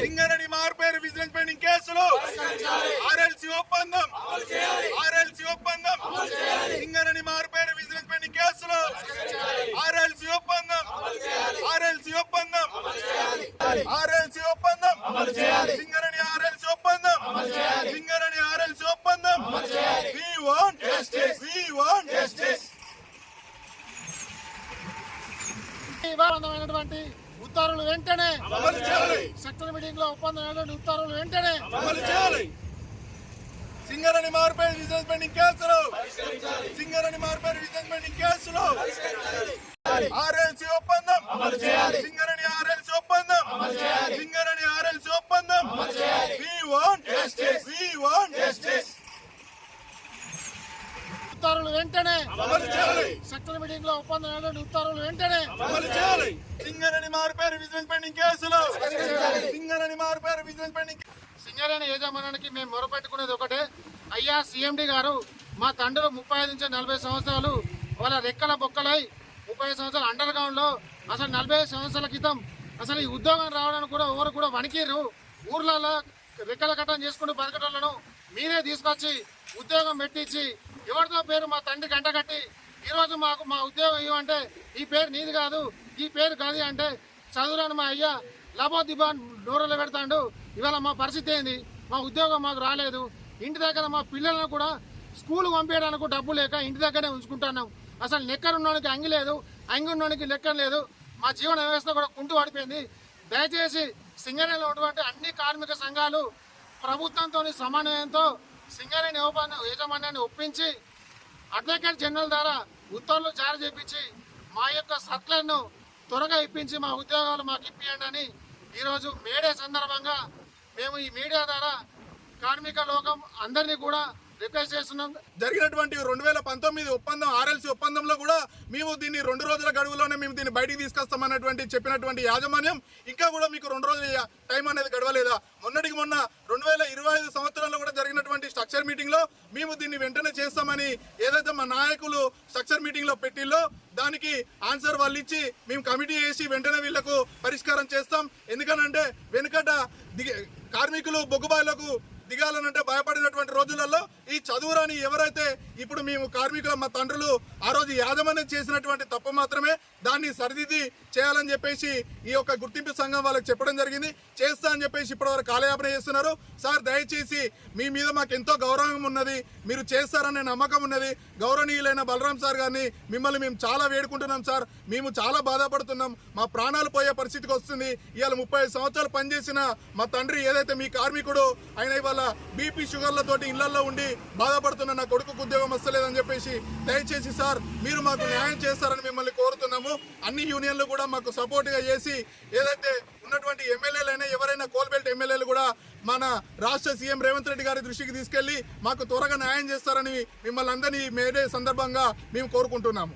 Singareni మార్పేరు vigilance pending కేసులు RLC ఒప్పందం Singareni మార్పేరు vigilance pending కేసులు ఆర్ఎల్సీ ఒప్పందం సింగరేణి ఆర్ఎల్సీ ఒప్పందం we want justice ఇవ్వాలన్నటువంటి ఉత్తర్వులు వెంటనే సెక్టర్ మీటింగ్ లో ఒప్పందం ఉత్తర్వులు వెంటనే సింగరేణి మార్పేరు విజిలెన్స్ పెండింగ్ కేసులు ఆర్ఎల్సీ ఒప్పందం సింగరేణి ఆర్ఎల్సీ ఒప్పందం we want justice ఉత్తర్వులు వెంటనే సెక్టర్ మీటింగ్ లో ఒప్పందం ఉత్తర్వులు వెంటనే సింగరేణి మార్పేరు విజిలెన్స్ పెండింగ్ కేసులు సింగరేణి యాజమాన్యానికి మేము మొరపెట్టుకునేది ఒకటే, అయ్యా సిఎండి గారు, మా తండ్రులు 35 నుంచి 40 సంవత్సరాలు వాళ్ళ రెక్కల బొక్కలై 30 సంవత్సరాలు అండర్ గ్రౌండ్ లో అసలు 40 సంవత్సరాల క్రితం అసలు ఈ ఉద్యోగం రావడానికి కూడా ఎవరు కూడా వణికిరు. ఊర్లలో రెక్కల కట్టం చేసుకుంటూ బతకటోళ్లను మీరే తీసుకొచ్చి ఉద్యోగం పెట్టించి ఎవరితో పేరు మా తండ్రి గంట కట్టి ఈరోజు మాకు మా ఉద్యోగం ఇవ్వంటే ఈ పేరు నీది కాదు, ఈ పేరు కాదు అంటే చదువులను మా అయ్యా లబోదిబాన్ నోరలో పెడతాడు. ఇవాళ మా పరిస్థితి ఏంది? మా ఉద్యోగం మాకు రాలేదు. ఇంటి దగ్గర మా పిల్లలను కూడా స్కూల్ పంపించడానికి డబ్బు లేక ఇంటి దగ్గరే ఉంచుకుంటున్నాం. అసలు లెక్కరున్నోనికి అంగి లేదు, అంగి ఉన్నోనికి లెక్క లేదు. మా జీవన వ్యవస్థ కూడా కుంటు పడిపోయింది. దయచేసి సింగరేణిలో ఉన్నటువంటి అన్ని కార్మిక సంఘాలు ప్రభుత్వంతో సమన్వయంతో సింగరేణి యాజమాన్యాన్ని ఒప్పించి అడ్వకేట్ జనరల్ ద్వారా ఉత్తర్వులు జారీ చేయించి మా యొక్క సర్కులను త్వరగా ఇప్పించి మా ఉద్యోగాలు మాకు ఇప్పియండి అని ఈరోజు మేడే సందర్భంగా మేము ఈ మీడియా ద్వారా కార్మిక లోకం అందరినీ కూడా రిక్వెస్ట్ చేస్తున్నాం. జరిగినటువంటి 2019 ఒప్పందం ఆర్ఎల్సీ ఒప్పందంలో కూడా మేము దీన్ని 2 రోజుల గడువులోనే మేము దీన్ని బయటికి తీసుకొస్తామన్నటువంటి చెప్పినటువంటి యాజమాన్యం ఇంకా కూడా మీకు 2 రోజుల టైం అనేది గడవలేదా? మొన్నటికి మొన్న 2025 సంవత్సరంలో కూడా జరిగినటువంటి స్ట్రక్చర్ మీటింగ్ లో మేము దీన్ని వెంటనే చేస్తామని ఏదైతే మా నాయకులు స్ట్రక్చర్ మీటింగ్ లో పెట్టిల్లో దానికి ఆన్సర్ వాళ్ళు ఇచ్చి మేము కమిటీ వేసి వెంటనే వీళ్లకు పరిష్కారం చేస్తాం. ఎందుకనంటే వెనుకట కార్మికులు బొగ్గుబాయిలకు దిగాలనంటే భయపడినటువంటి రోజులలో ఈ చదువురాని ఎవరైతే ఇప్పుడు మేము కార్మికుల మా తండ్రులు ఆ రోజు యాజమాన్యం చేసినటువంటి తప్పు మాత్రమే దాన్ని సరిదిద్ది చేయాలని చెప్పేసి ఈ యొక్క గుర్తింపు సంఘం వాళ్ళకి చెప్పడం జరిగింది. చేస్తా అని చెప్పేసి ఇప్పటివరకు కాలయాపన చేస్తున్నారు. సార్ దయచేసి మీ మీద మాకు ఎంతో గౌరవం ఉన్నది, మీరు చేస్తారనే నమ్మకం ఉన్నది. గౌరవనీయులైన బలరాం సార్ గారిని మిమ్మల్ని మేము చాలా వేడుకుంటున్నాం సార్. మేము చాలా బాధపడుతున్నాం, మా ప్రాణాలు పోయే పరిస్థితికి వస్తుంది. ఇవాళ 35 సంవత్సరాలు పనిచేసిన మా తండ్రి ఏదైతే మీ కార్మికుడు ఆయన ఇవాళ బీపీ షుగర్లతోటి ఇళ్లలో ఉండి బాధపడుతున్న నా కొడుకు ఉద్యోగం వస్తలేదని చెప్పేసి దయచేసి సార్ మీరు మాకు న్యాయం చేస్తారని మిమ్మల్ని కోరుతున్నాము. అన్ని యూనియన్లు కూడా మాకు సపోర్ట్ గా చేసి ఏదైతే ఉన్నటువంటి ఎమ్మెల్యేలైనా ఎవరైనా కోల్బెల్ట్ ఎమ్మెల్యేలు కూడా మన రాష్ట్ర సీఎం రేవంత్ రెడ్డి గారి దృష్టికి తీసుకెళ్లి మాకు త్వరగా న్యాయం చేస్తారని మిమ్మల్ని అందరినీ మేడే సందర్భంగా మేము కోరుకుంటున్నాము.